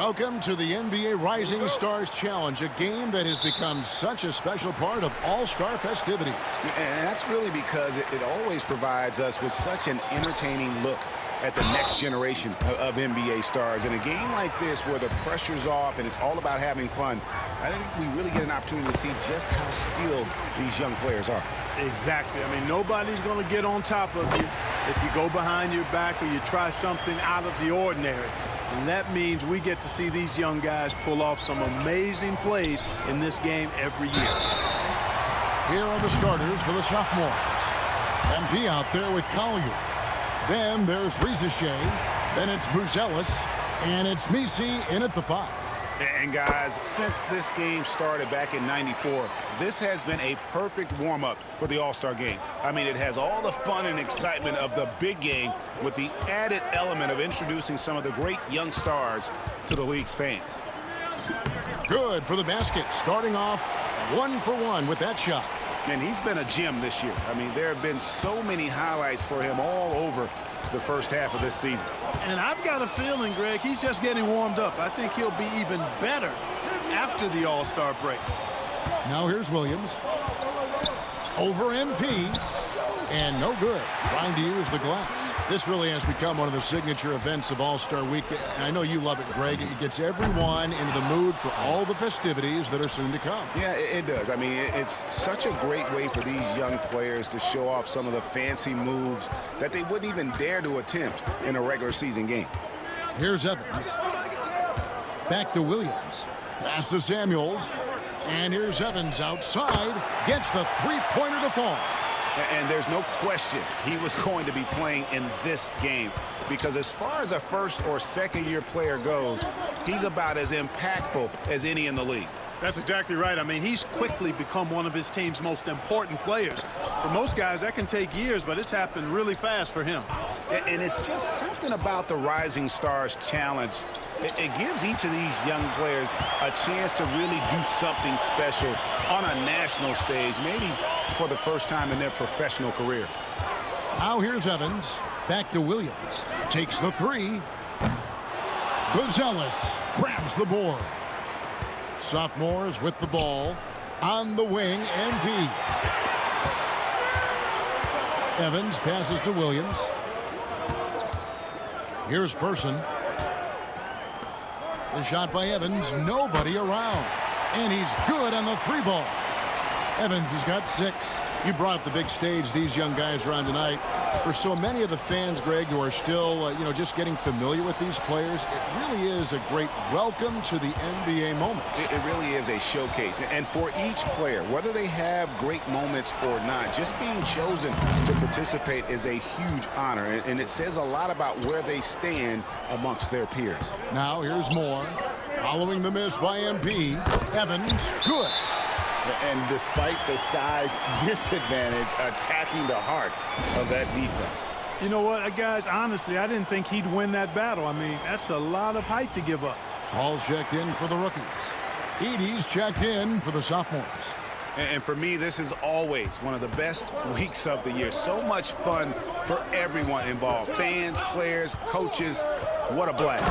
Welcome to the NBA Rising Stars Challenge, a game that has become such a special part of All-Star festivities. And that's really because it always provides us with such an entertaining look at the next generation of NBA stars. In a game like this where the pressure's off and it's all about having fun, I think we really get an opportunity to see just how skilled these young players are. Exactly. I mean, nobody's going to get on top of you if you go behind your back or you try something out of the ordinary. And that means we get to see these young guys pull off some amazing plays in this game every year. Here are the starters for the Sophmores. MP out there with Collier. Then there's Rizashay. Then it's Bruzelis. And it's Misi in at the 5. And guys, since this game started back in '94, this has been a perfect warm-up for the All-Star game. I mean, it has all the fun and excitement of the big game with the added element of introducing some of the great young stars to the league's fans. Good for the basket, starting off 1 for 1 with that shot. And he's been a gem this year. I mean, there have been so many highlights for him all over the first half of this season. And I've got a feeling, Greg, he's just getting warmed up. I think he'll be even better after the All-Star break. Now here's Williams. Over MP. And no good. Trying to use the glass. This really has become one of the signature events of All-Star Week. I know you love it, Greg. It gets everyone into the mood for all the festivities that are soon to come. Yeah, it does. I mean, it's such a great way for these young players to show off some of the fancy moves that they wouldn't even dare to attempt in a regular season game. Here's Evans. Back to Williams. Pass to Samuels. And here's Evans outside. Gets the three-pointer to fall. And there's no question he was going to be playing in this game because as far as a first or second year player goes, he's about as impactful as any in the league. That's exactly right. I mean, he's quickly become one of his team's most important players. For most guys, that can take years, but it's happened really fast for him. And it's just something about the Rising Stars Challenge. It gives each of these young players a chance to really do something special on a national stage, maybe for the first time in their professional career. Now here's Evans. Back to Williams. Takes the 3. Bruzelis grabs the board. Sophomores with the ball. On the wing, MP. Evans passes to Williams. Here's Person. The shot by Evans, nobody around. And he's good on the 3-ball. Evans has got 6. You brought up the big stage these young guys are on tonight. For so many of the fans, Greg, who are still, just getting familiar with these players, it really is a great welcome to the NBA moment. It really is a showcase. And for each player, whether they have great moments or not, just being chosen to participate is a huge honor. And it says a lot about where they stand amongst their peers. Now here's Moore. Following the miss by MP. Evans, good. And despite the size disadvantage, attacking the heart of that defense. You know what, guys, honestly, I didn't think he'd win that battle. I mean, that's a lot of height to give up. Paul's checked in for the rookies. Edie's checked in for the sophomores. And for me, this is always one of the best weeks of the year. So much fun for everyone involved. Fans, players, coaches. What a blast.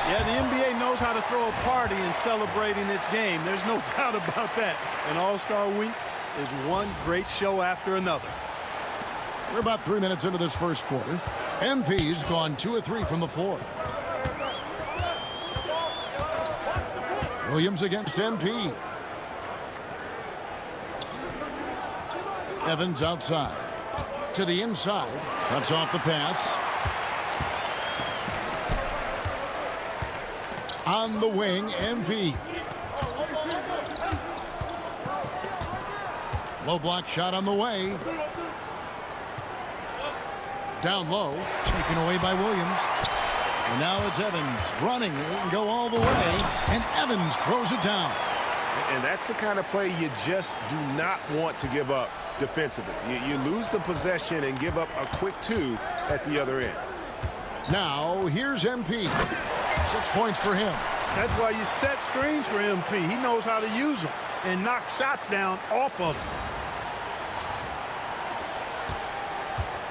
Yeah, the NBA knows how to throw a party in celebrating its game. There's no doubt about that. And All-Star Week is one great show after another. We're about 3 minutes into this first quarter. MP's gone 2 of 3 from the floor. Williams against MP. Evans outside. To the inside. Cuts off the pass. On the wing, MP. Low block shot on the way. Down low. Taken away by Williams. And now it's Evans running. It can go all the way. And Evans throws it down. And that's the kind of play you just do not want to give up defensively. You lose the possession and give up a quick 2 at the other end. Now, here's MP. 6 points for him. That's why you set screens for MP. He knows how to use them and knock shots down off of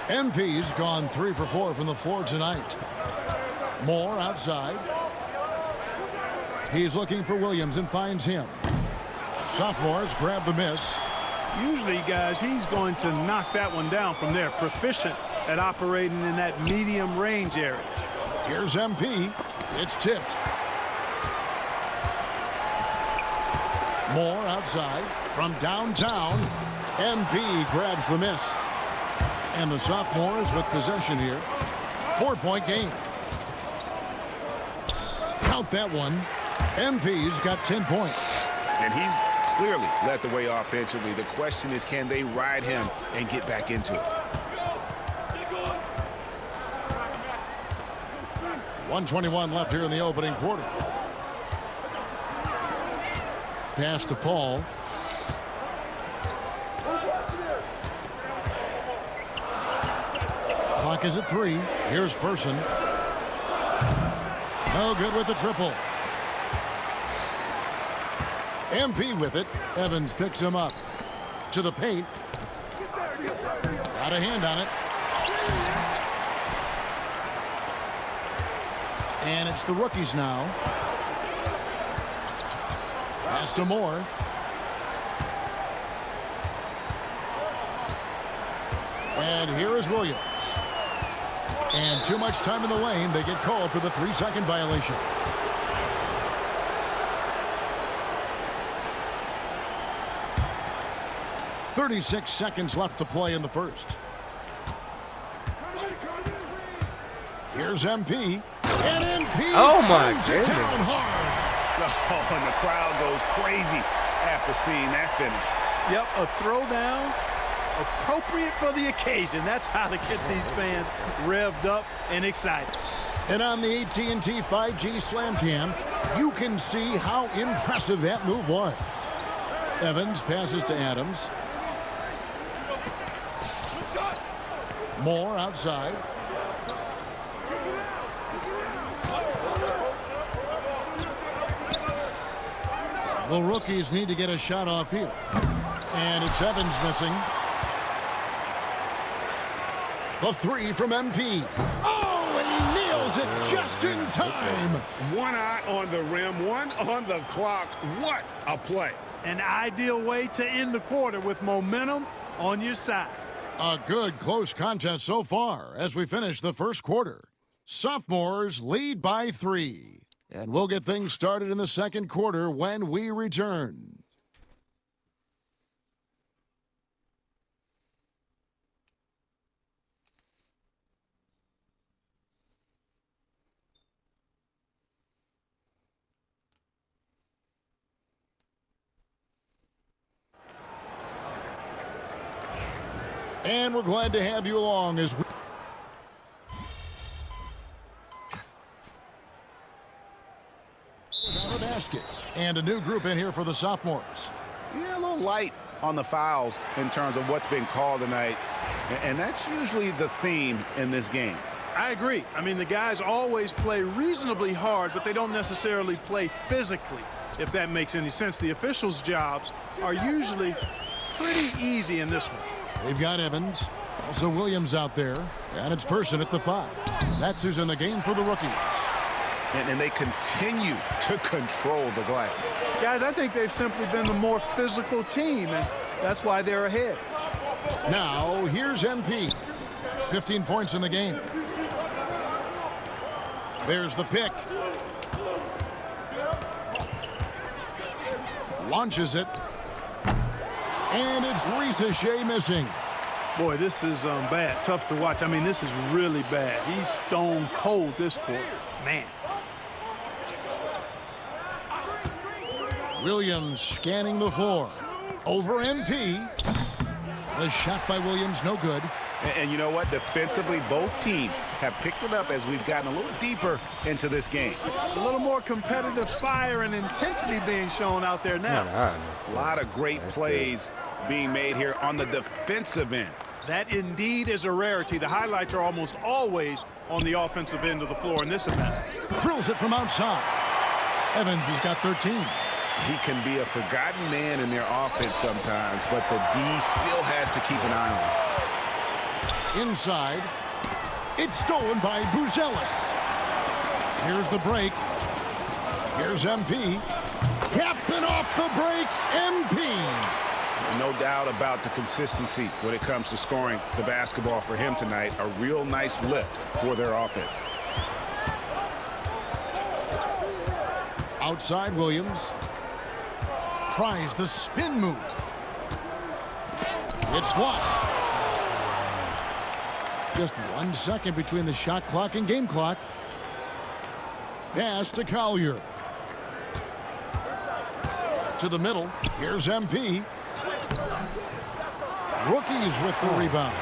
them. MP's gone 3 for 4 from the floor tonight. Moore outside. He's looking for Williams and finds him. Sophomores grab the miss. Usually, guys, he's going to knock that one down from there. Proficient at operating in that medium range area. Here's MP. It's tipped. Moore outside from downtown. MP grabs the miss. And the Sophomores with possession here. 4-point game. Count that one. MP's got 10 points. And he's clearly led the way offensively. The question is, can they ride him and get back into it? 1:21 left here in the opening quarter. Pass to Paul. Clock is at 3. Here's Person. No good with the triple. MP with it. Evans picks him up. To the paint. Got a hand on it. And it's the rookies now. Pass to Moore. And here is Williams. And too much time in the lane. They get called for the 3-second violation. .36 seconds left to play in the first. Here's MP. And MP. Oh my goodness. Oh, and the crowd goes crazy after seeing that finish. Yep, a throwdown appropriate for the occasion. That's how to get these fans revved up and excited. And on the AT&T 5G Slam Cam, you can see how impressive that move was. Evans passes to Adams. Moore outside. The rookies need to get a shot off here. And it's Evans missing. The 3 from MP. Oh, and he nails it just in time. One eye on the rim, one on the clock. What a play. An ideal way to end the quarter with momentum on your side. A good close contest so far as we finish the first quarter. Sophomores lead by 3. And we'll get things started in the second quarter when we return. And we're glad to have you along as we... Without a basket. And a new group in here for the Sophomores. Yeah, a little light on the fouls in terms of what's been called tonight. And that's usually the theme in this game. I agree. I mean, the guys always play reasonably hard, but they don't necessarily play physically, if that makes any sense. The officials' jobs are usually pretty easy in this one. They've got Evans, also Williams out there, and it's Person at the 5. That's who's in the game for the rookies. And they continue to control the glass. Guys, I think they've simply been the more physical team, and that's why they're ahead. Now, here's MP. 15 points in the game. There's the pick. Launches it. And it's Ricochet missing. Boy, this is bad. Tough to watch. I mean, this is really bad. He's stone cold this quarter. Man. Williams scanning the floor. Over MP. The shot by Williams, no good. And you know what? Defensively, both teams have picked it up as we've gotten a little deeper into this game. A little more competitive fire and intensity being shown out there now. A lot of great plays being made here on the defensive end. That indeed is a rarity. The highlights are almost always on the offensive end of the floor in this event. Drills it from outside. Evans has got 13. He can be a forgotten man in their offense sometimes, but the D still has to keep an eye on him. Inside. It's stolen by Buzelis. Here's the break. Here's MP. Captain off the break, MP. No doubt about the consistency when it comes to scoring the basketball for him tonight. A real nice lift for their offense. Outside Williams. Tries the spin move. It's blocked. Just 1 second between the shot clock and game clock. Pass to Collier. To the middle. Here's MP. Rookies with the rebound.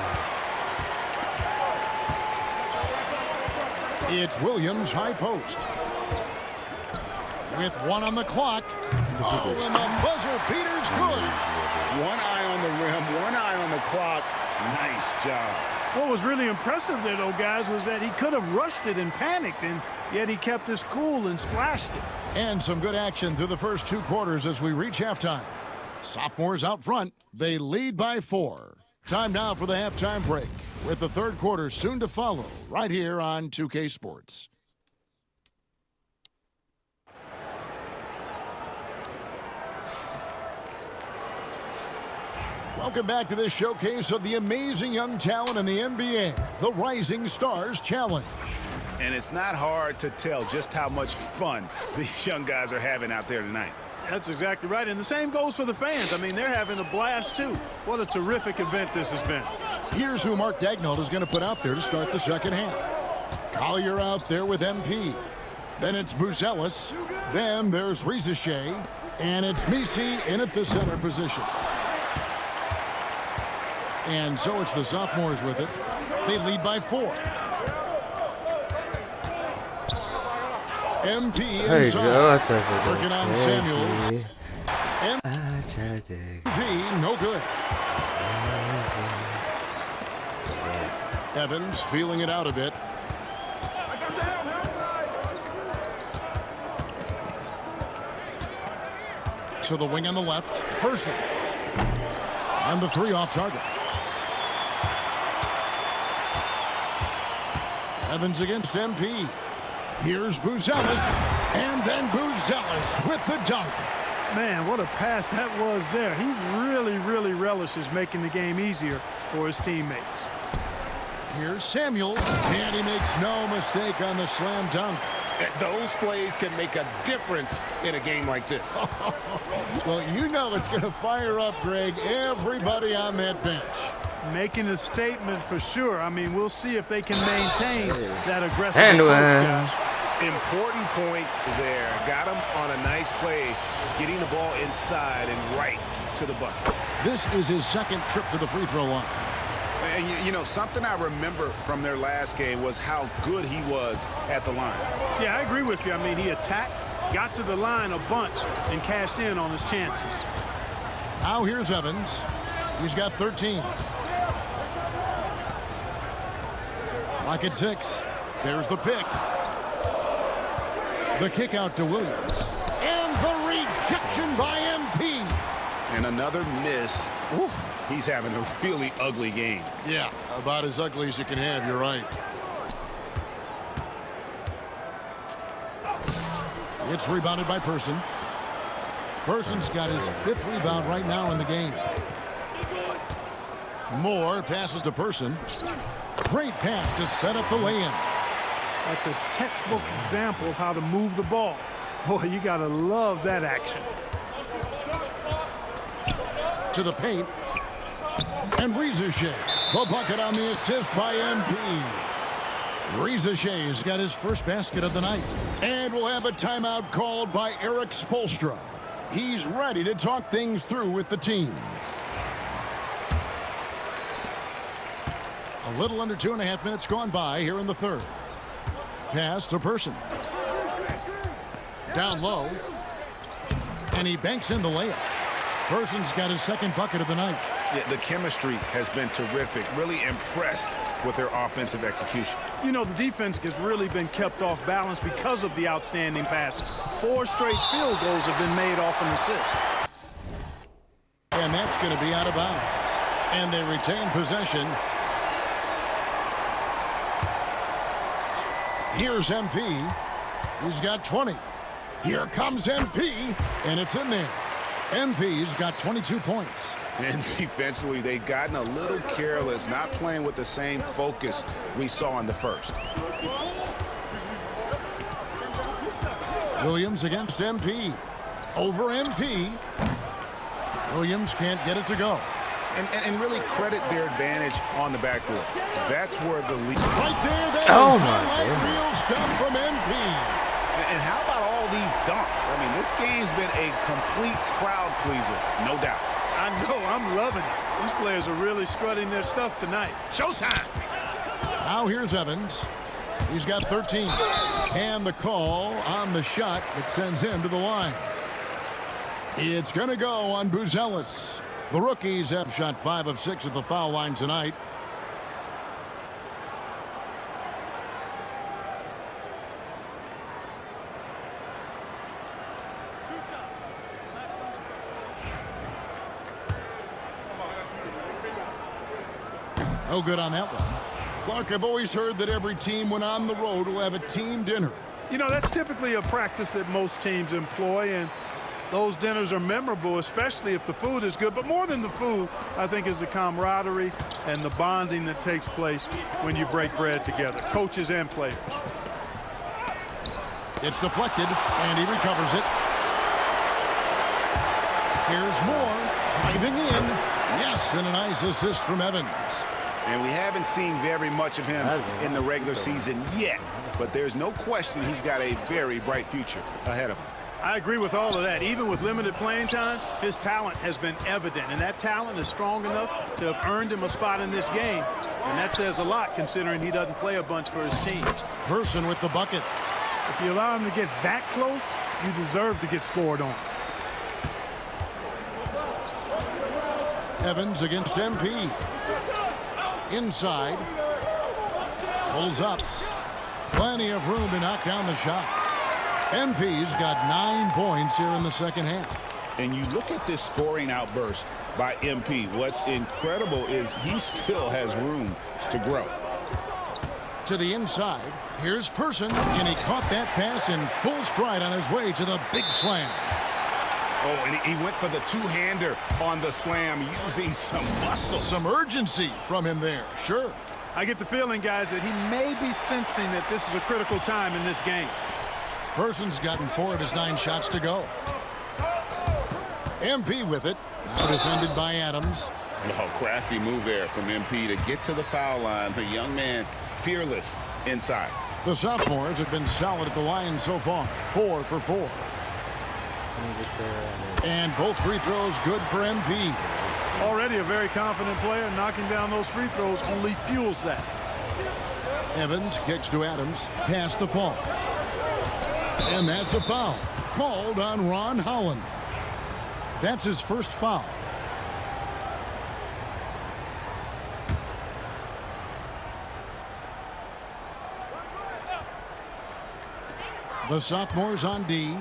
It's Williams, high post. With 1 on the clock. Oh, and the buzzer beater's good. 1 eye on the rim, 1 eye on the clock. Nice job. What was really impressive there, though, guys, was that he could have rushed it and panicked, and yet he kept his cool and splashed it. And some good action through the first 2 quarters as we reach halftime. Sophomores out front. They lead by 4. Time now for the halftime break, with the 3rd quarter soon to follow right here on 2K Sports. Welcome back to this showcase of the amazing young talent in the NBA, the Rising Stars Challenge. And it's not hard to tell just how much fun these young guys are having out there tonight. That's exactly right, and the same goes for the fans. I mean, they're having a blast, too. What a terrific event this has been. Here's who Mark Daignault is going to put out there to start the second half. Collier out there with MP. Then it's Buzelis. Then there's Rizachet. And it's Misi in at the center position. And so it's the sophomores with it. They lead by 4. MP inside. Working on Samuels. MP, no good. Evans feeling it out a bit. To the wing on the left. Person. And the 3 off target. Evans against MP. Here's Buzelis. And then Buzelis with the dunk. Man, what a pass that was there. He really relishes making the game easier for his teammates. Here's Samuels. And he makes no mistake on the slam dunk. Those plays can make a difference in a game like this. Well, you know it's going to fire up, Greg, everybody on that bench. Making a statement for sure. I mean, we'll see if they can maintain that aggressive approach, guys. Important points there. Got him on a nice play, getting the ball inside and right to the bucket. This is his 2nd trip to the free throw line. And, you know, something I remember from their last game was how good he was at the line. Yeah, I agree with you. I mean, he attacked, got to the line a bunch, and cashed in on his chances. Now here's Evans. He's got 13. Lock at 6. There's the pick. The kick out to Williams. And the rejection by MP. And another miss. Ooh, he's having a really ugly game. Yeah, about as ugly as you can have, you're right. It's rebounded by Person. Person's got his 5th rebound right now in the game. Moore passes to Person. Great pass to set up the lay-in. That's a textbook example of how to move the ball. Boy, you got to love that action. To the paint. And Rizachet, the bucket on the assist by MP. Rizachet's got his first basket of the night. And we'll have a timeout called by Eric Spoelstra. He's ready to talk things through with the team. A little under 2.5 minutes gone by here in the 3rd. Pass to Person. Down low. And he banks in the layup. Person's got his 2nd bucket of the night. Yeah, the chemistry has been terrific. Really impressed with their offensive execution. You know, the defense has really been kept off balance because of the outstanding passes. 4 straight field goals have been made off an assist. And that's going to be out of bounds. And they retain possession. Here's MP. He's got 20. Here comes MP, and it's in there. MP's got 22 points. And defensively, they've gotten a little careless, not playing with the same focus we saw in the first. Williams against MP. Over MP. Williams can't get it to go. And really credit their advantage on the backboard. That's where the lead. Right there, that Oh, is my highlight goodness. reel stuff from MP. And how about all these dunks? I mean, this game's been a complete crowd pleaser, no doubt. I know, I'm loving it. These players are really strutting their stuff tonight. Showtime. Now here's Evans. He's got 13. And the call on the shot that sends him to the line. It's going to go on Buzelis. The rookies have shot 5 of 6 at the foul line tonight. No good on that one. Clark, I've always heard that every team when on the road will have a team dinner. You know, that's typically a practice that most teams employ, and those dinners are memorable, especially if the food is good. But more than the food, I think, is the camaraderie and the bonding that takes place when you break bread together, coaches and players. It's deflected, and he recovers it. Here's Moore, driving in. Yes, and a nice assist from Evans. And we haven't seen very much of him in the regular season yet. But there's no question he's got a very bright future ahead of him. I agree with all of that. Even with limited playing time, his talent has been evident, and that talent is strong enough to have earned him a spot in this game. And that says a lot, considering he doesn't play a bunch for his team. Person with the bucket. If you allow him to get that close, you deserve to get scored on. Evans against MP. Inside. Pulls up. Plenty of room to knock down the shot. MP's got 9 points here in the second half. And you look at this scoring outburst by MP. What's incredible is he still has room to grow. To the inside. Here's Person, and he caught that pass in full stride on his way to the big slam. Oh, and he went for the two-hander on the slam, using some muscle. Some urgency from him there, sure. I get the feeling, guys, that he may be sensing that this is a critical time in this game. Person's gotten 4 of his 9 shots to go. MP with it. Now defended by Adams. Oh, crafty move there from MP to get to the foul line. The young man, fearless inside. The sophomores have been solid at the line so far. 4 for 4. And both free throws good for MP. Already a very confident player. Knocking down those free throws only fuels that. Evans kicks to Adams. Pass to Paul. And that's a foul. Called on Ron Holland. That's his first foul. The sophomores on D.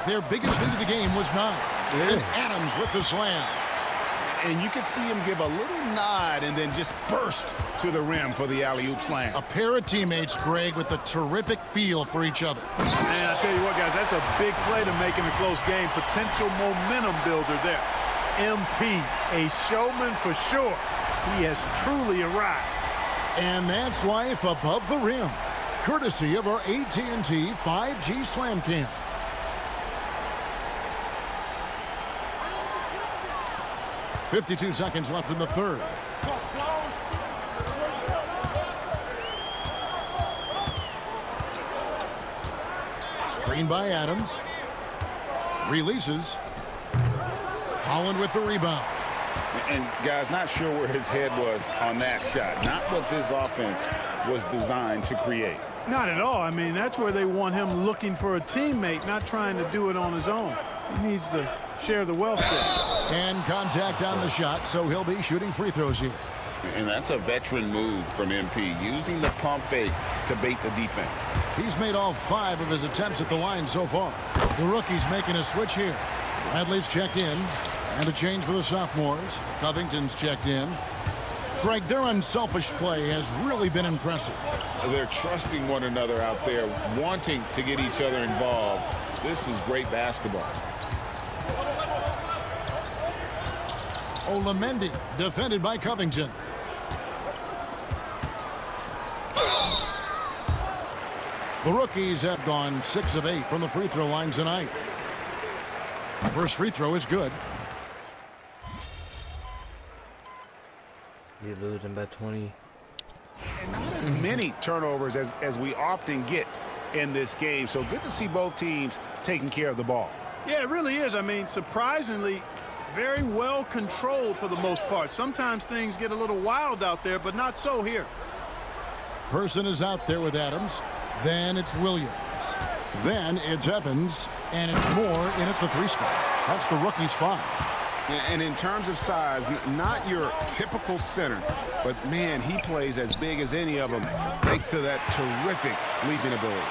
Their biggest lead of the game was 9. And Adams with the slam. And you could see him give a little nod and then just burst to the rim for the alley-oop slam. A pair of teammates, Greg, with a terrific feel for each other. And I tell you what, guys, that's a big play to make in a close game. Potential momentum builder there. MP, a showman for sure. He has truly arrived. And that's life above the rim, courtesy of our AT&T 5G Slam Cam. .52 seconds left in the third. Screen by Adams. Releases. Holland with the rebound. And, guys, not sure where his head was on that shot. Not what this offense was designed to create. Not at all. I mean, that's where they want him looking for a teammate, not trying to do it on his own. He needs to share the wealth there. And contact on the shot, so he'll be shooting free throws here. And that's a veteran move from MP, using the pump fake to bait the defense. He's made all 5 of his attempts at the line so far. The rookie's making a switch here. Bradley's checked in, and a change for the sophomores. Covington's checked in. Greg, their unselfish play has really been impressive. They're trusting one another out there, wanting to get each other involved. This is great basketball. Olamendi, defended by Covington. The rookies have gone 6 of 8 from the free throw line tonight. First free throw is good. You're losing by 20. And not as many turnovers as we often get in this game. So good to see both teams taking care of the ball. Yeah, it really is. I mean, surprisingly, very well controlled for the most part. Sometimes things get a little wild out there, but not so here. Person is out there with Adams. Then it's Williams. Then it's Evans. And it's Moore in at the 3 spot. That's the rookie's 5. And in terms of size, not your typical center, but man, he plays as big as any of them thanks to that terrific leaping ability.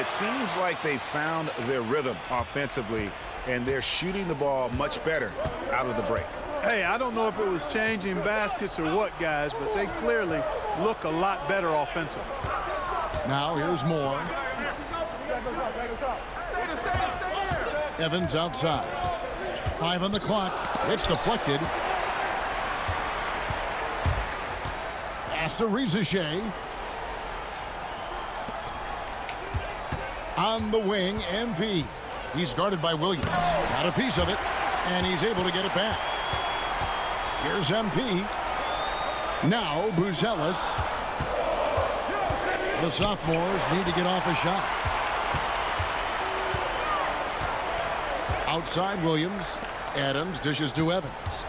It seems like they found their rhythm offensively, and they're shooting the ball much better out of the break. Hey, I don't know if it was changing baskets or what, guys, but they clearly look a lot better offensively. Now here's Moore. Evans outside. 5 on the clock. It's deflected. Pass to Rizachet. On the wing, MP. He's guarded by Williams. Got a piece of it, and he's able to get it back. Here's MP. Now Buzelis. The sophomores need to get off a shot. Outside Williams. Adams dishes to Evans.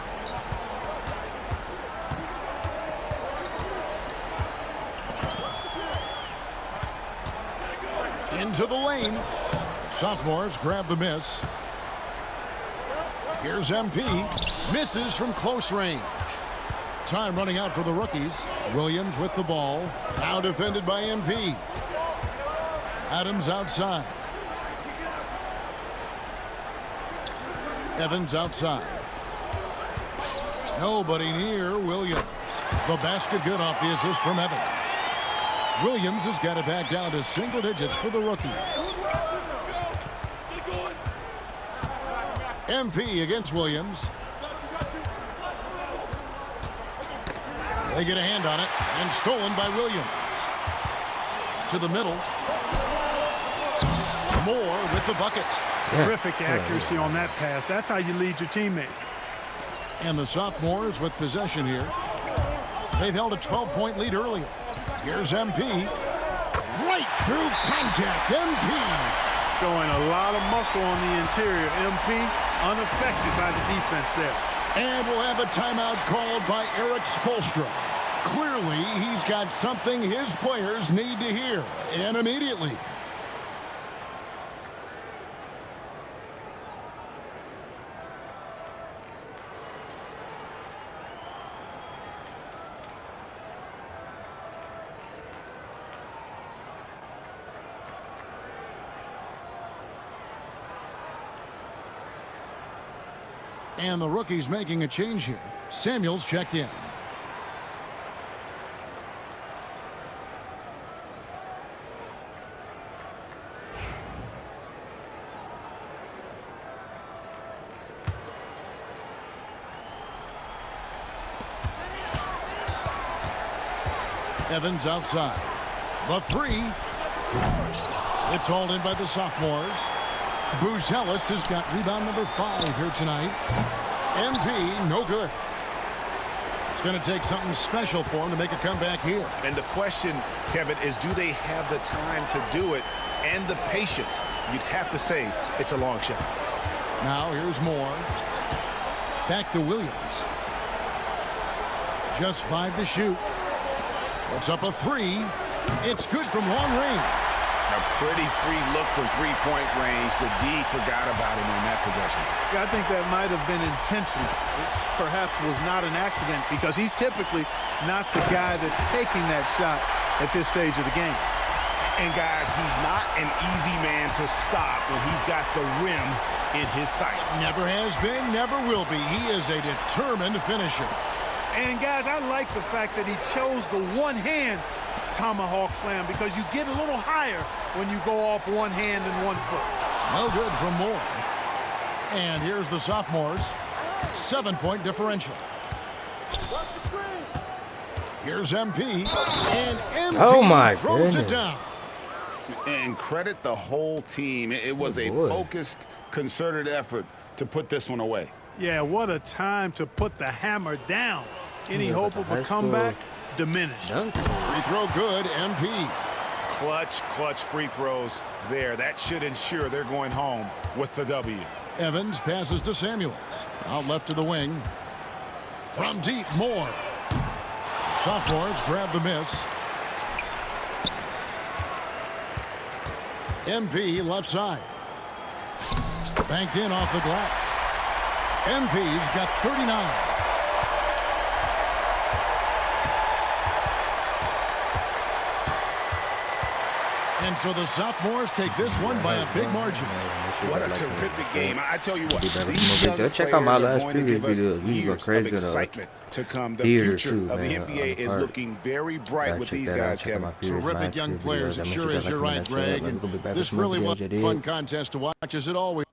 Into the lane. Sophomores grab the miss. Here's MP. Misses from close range. Time running out for the rookies. Williams with the ball. Now defended by MP. Adams outside. Evans outside. Nobody near Williams. The basket good off the assist from Evans. Williams has got it back down to single digits for the rookies. MP against Williams. They get a hand on it, and stolen by Williams. To the middle. Moore with the bucket. Terrific accuracy on that pass. That's how you lead your teammate. And the sophomores with possession here. They've held a 12-point lead earlier. Here's MP. Right through contact. MP. Showing a lot of muscle on the interior. MP unaffected by the defense there. And we'll have a timeout called by Eric Spoelstra. Clearly, he's got something his players need to hear, and immediately. And the rookie's making a change here. Samuels checked in. Evans outside. The 3. It's hauled in by the sophomores. Buzelis has got rebound number 5 here tonight. MP, no good. It's going to take something special for him to make a comeback here. And the question, Kevin, is do they have the time to do it and the patience? You'd have to say it's a long shot. Now here's Moore. Back to Williams. Just 5 to shoot. It's up a 3. It's good from long range. A pretty free look from three-point range. The D forgot about him on that possession. Yeah, I think that might have been intentional. It perhaps was not an accident because he's typically not the guy that's taking that shot at this stage of the game. And, guys, he's not an easy man to stop when he's got the rim in his sights. Never has been, never will be. He is a determined finisher. And, guys, I like the fact that he chose the one-hand tomahawk slam because you get a little higher when you go off one hand and 1 foot. No good from Moore. And here's the sophomores. 7-point differential. Here's MP. And MP throws it down. And credit the whole team. It was a focused, concerted effort to put this one away. Yeah, what a time to put the hammer down. Any hope of a comeback diminished. Free throw good, MP. Clutch free throws there. That should ensure they're going home with the W. Evans passes to Samuels. Out left to the wing. From deep, Moore. Sophomores grab the miss. MP left side. Banked in off the glass. MP's got 39. And so the sophomores take this one by a big margin. What a terrific game. I tell you what, these young players Check out my are last going to give us previous videos. We go years of crazy excitement to come. The here future too, of the man. NBA is looking very bright with these guys, Kevin. Terrific young players. It sure is. You're right, Greg. And this really was a fun contest to watch, as it always